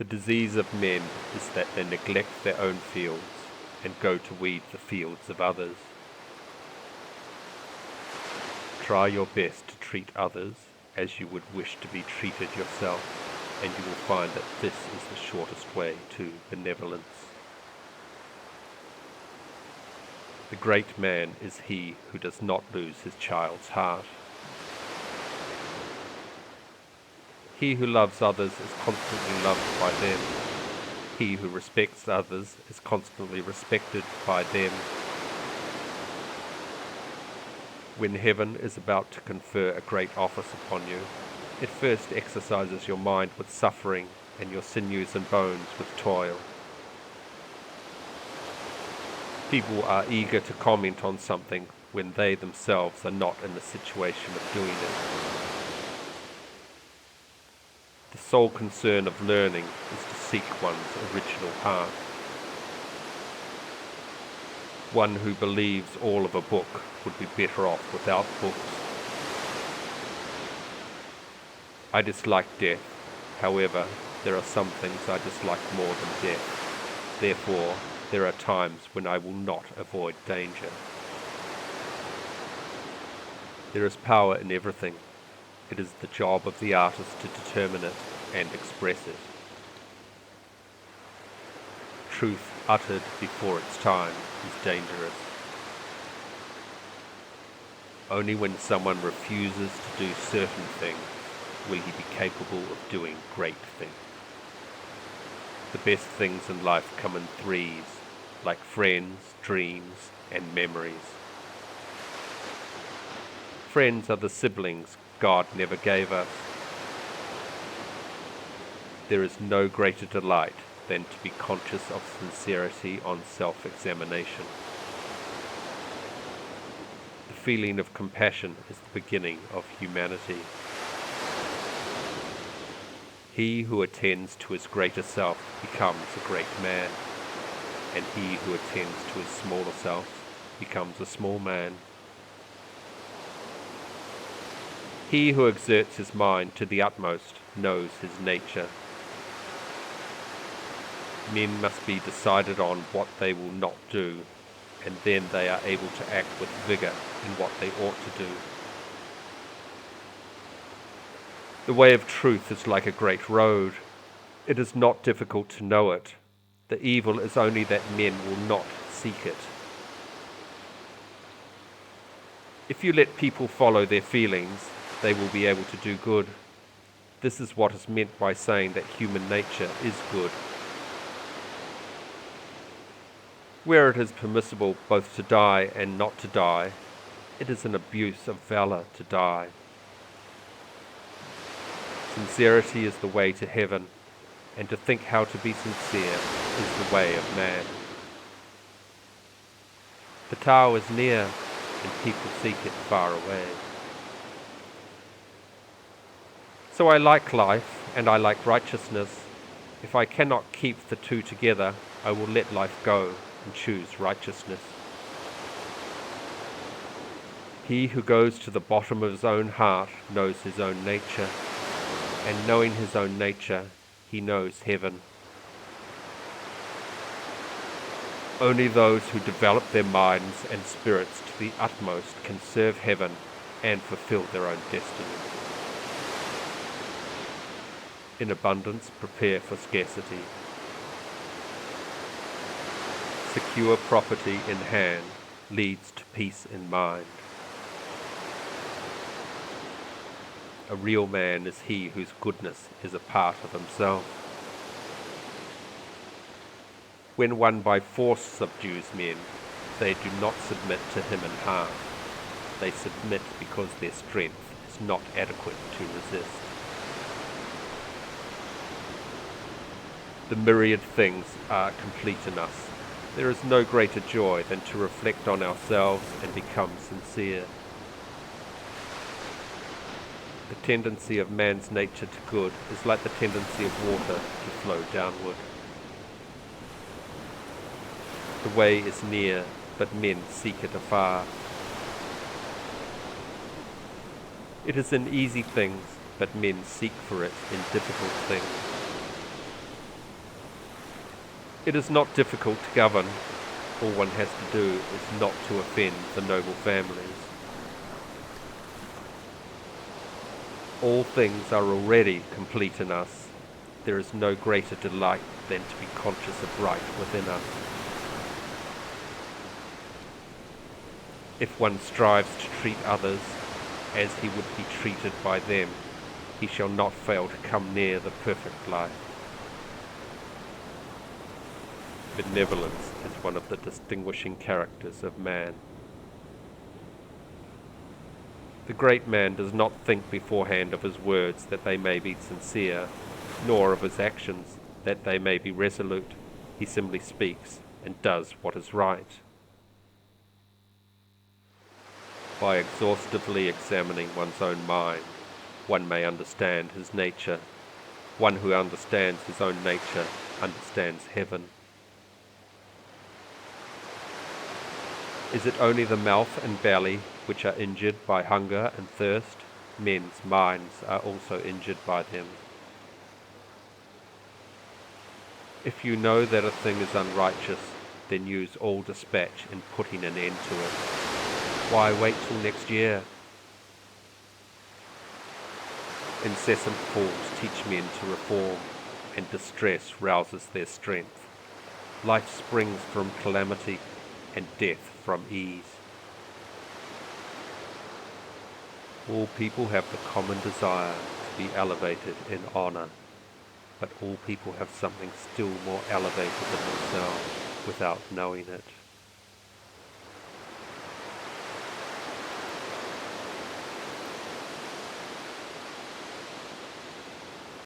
The disease of men is that they neglect their own fields and go to weed the fields of others. Try your best to treat others as you would wish to be treated yourself, and you will find that this is the shortest way to benevolence. The great man is he who does not lose his child's heart. He who loves others is constantly loved by them. He who respects others is constantly respected by them. When heaven is about to confer a great office upon you, it first exercises your mind with suffering and your sinews and bones with toil. People are eager to comment on something when they themselves are not in the situation of doing it. The sole concern of learning is to seek one's original path. One who believes all of a book would be better off without books. I dislike death. However, there are some things I dislike more than death. Therefore, there are times when I will not avoid danger. There is power in everything. It is the job of the artist to determine it and express it. Truth uttered before its time is dangerous. Only when someone refuses to do certain things will he be capable of doing great things. The best things in life come in threes, like friends, dreams, and memories. Friends are the siblings God never gave us. There is no greater delight than to be conscious of sincerity on self-examination. The feeling of compassion is the beginning of humanity. He who attends to his greater self becomes a great man, and he who attends to his smaller self becomes a small man. He who exerts his mind to the utmost knows his nature. Men must be decided on what they will not do, and then they are able to act with vigor in what they ought to do. The way of truth is like a great road. It is not difficult to know it. The evil is only that men will not seek it. If you let people follow their feelings, they will be able to do good. This is what is meant by saying that human nature is good. Where it is permissible both to die and not to die, it is an abuse of valor to die. Sincerity is the way to heaven, and to think how to be sincere is the way of man. The Tao is near, and people seek it far away. So I like life, and I like righteousness. If I cannot keep the two together, I will let life go and choose righteousness. He who goes to the bottom of his own heart knows his own nature, and knowing his own nature, he knows heaven. Only those who develop their minds and spirits to the utmost can serve heaven and fulfill their own destiny. In abundance, prepare for scarcity. Secure property in hand leads to peace in mind. A real man is he whose goodness is a part of himself. When one by force subdues men, they do not submit to him in half. They submit because their strength is not adequate to resist. The myriad things are complete in us. There is no greater joy than to reflect on ourselves and become sincere. The tendency of man's nature to good is like the tendency of water to flow downward. The way is near, but men seek it afar. It is in easy things, but men seek for it in difficult things. It is not difficult to govern. All one has to do is not to offend the noble families. All things are already complete in us. There is no greater delight than to be conscious of right within us. If one strives to treat others as he would be treated by them, he shall not fail to come near the perfect life. Benevolence is one of the distinguishing characters of man. The great man does not think beforehand of his words that they may be sincere, nor of his actions that they may be resolute. He simply speaks and does what is right. By exhaustively examining one's own mind, one may understand his nature. One who understands his own nature understands heaven. Is it only the mouth and belly which are injured by hunger and thirst? Men's minds are also injured by them. If you know that a thing is unrighteous, then use all dispatch in putting an end to it. Why wait till next year? Incessant falls teach men to reform, and distress rouses their strength. Life springs from calamity, and death from ease. All people have the common desire to be elevated in honor, but all people have something still more elevated than themselves without knowing it.